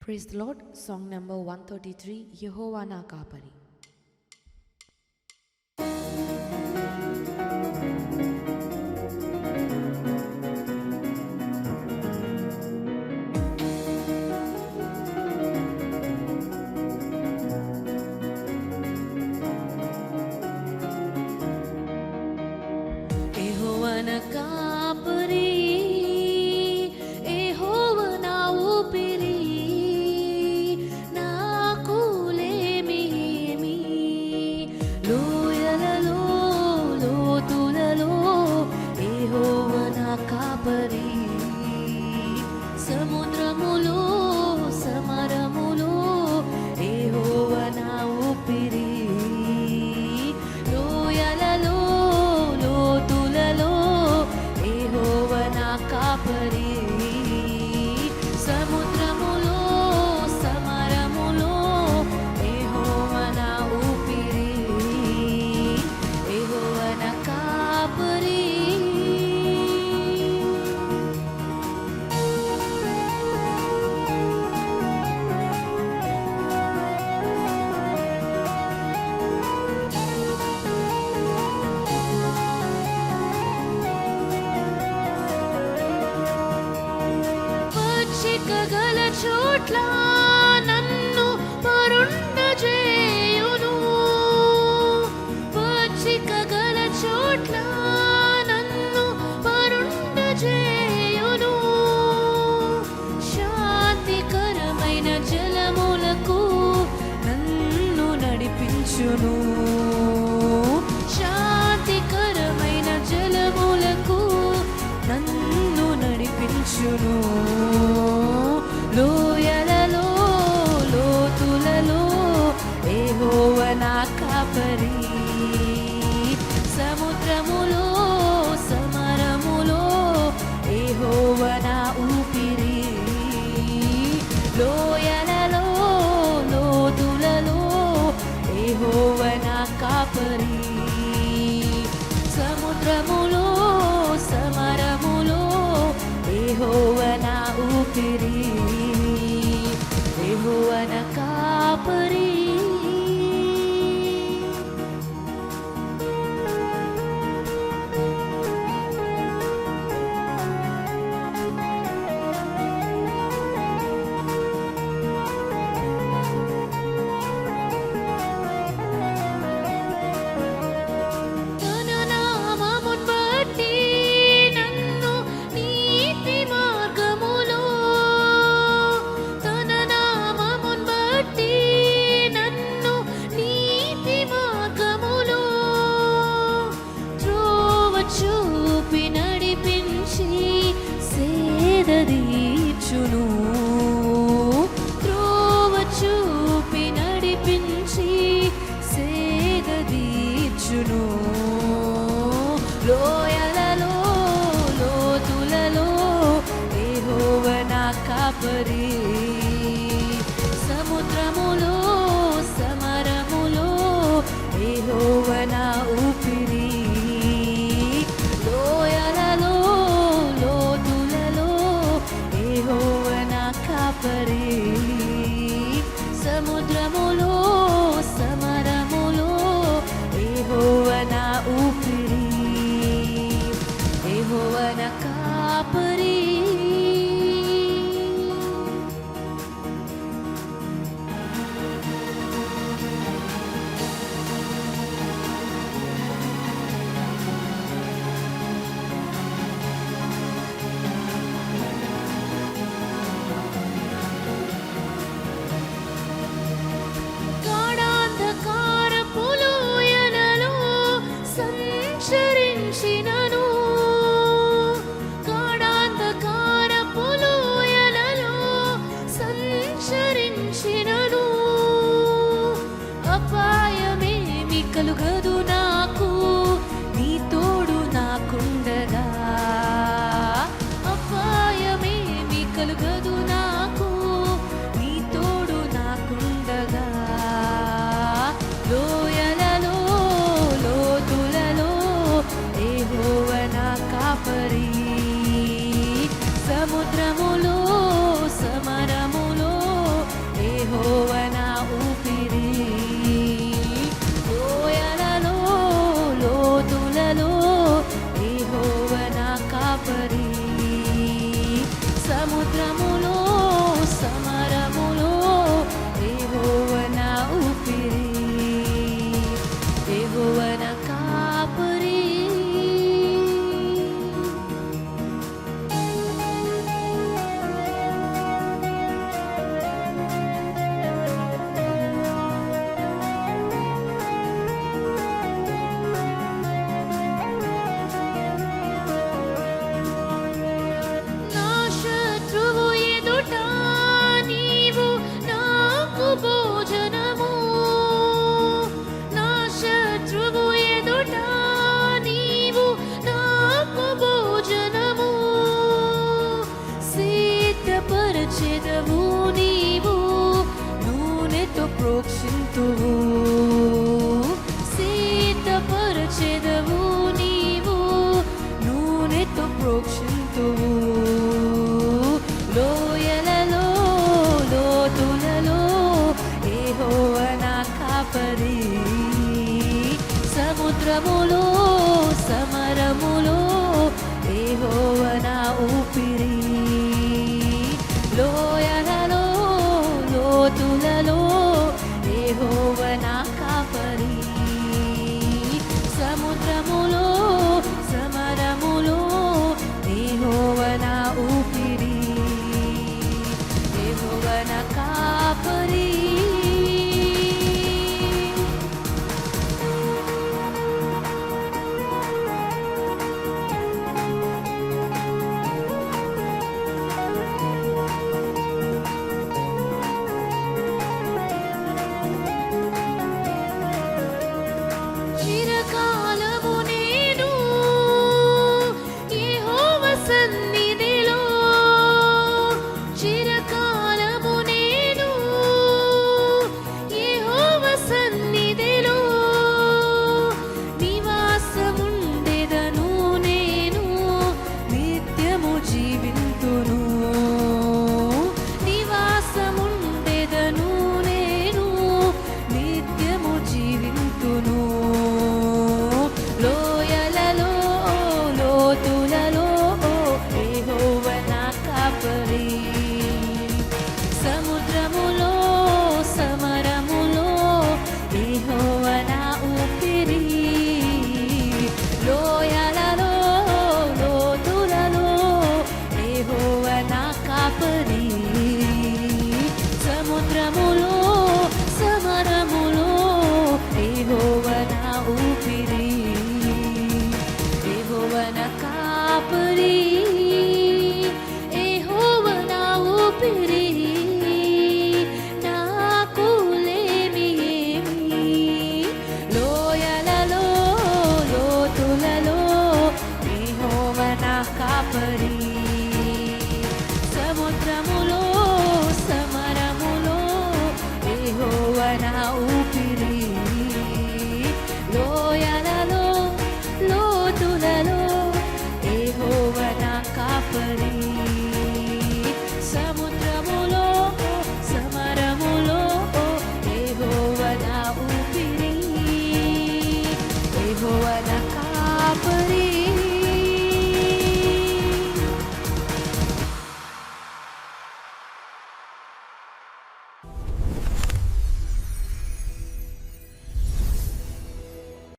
Praise the Lord. Song number 133, Yehovah na Kapari. Yehovah na Kapari, సముద్రములో సమరములో యెహోవా నా ఊపిరి, లోయలలో లోతులలో యెహోవా నా కాపరి, సముద్రములో సమరములో యెహోవా నా ఊపిరి, యెహోవా నా కాపరి. చిక్కగల చోట్ల నన్ను పరుండజేయును, చిక్కగల చోట్ల నన్ను పరుండజేయును, శాంతికరమైన జలములకు నన్ను నడిపించును, శాంతికరమైన జలములకు నన్ను నడిపించును, లోయలలో లోతులలో యెహోవా నా కాపరి, సముద్రములో సమరములో యెహోవా నా ఊపిరి, లోయలలో లోతులలో యెహోవా నా కాపరి, సముద్రములో సమరములో యెహోవా నా ఊపిరి, యెహోవా నా కాపరి. చూపి నడిపించి సేదదీర్చును, త్రోవ చూపి నడిపించి సేదదీర్చును, లోయలలో లోతులలో యెహోవా నా కాపరి, సముద్రములో సమరములో యెహోవా నా ఊపిరి, లోయలలో లోతులలో యెహోవా నా కాపరి, సముద్రములో సమరములో యెహోవా నా ఊపిరి, యెహోవా నా కాపరి. ప్రోక్షింతువు సిద్ధపరచెదవు నీవు నూనెతో ప్రోక్షింతువు లోయలలో లోతులలో యెహోవా నా కాపరి సముద్రములో సమరములో యెహోవా నా ఊపిరి లోయలలో లోతులలో యెహోవా నా కాపరి సముద్రములో సమరములో యెహోవా నా ఊపిరి యెహోవా నా కాపరి చిరకాలము నేను యెహోవా సన్నిధిలో చిరకాలము నేను యెహోవా సన్నిధిలో నివాసముండెదను నేను నిత్యము జీవింతును నివాసముండెదను నేను నిత్యము జీవింతును లోయలలో లోతులలో యెహోవా నా కాపరి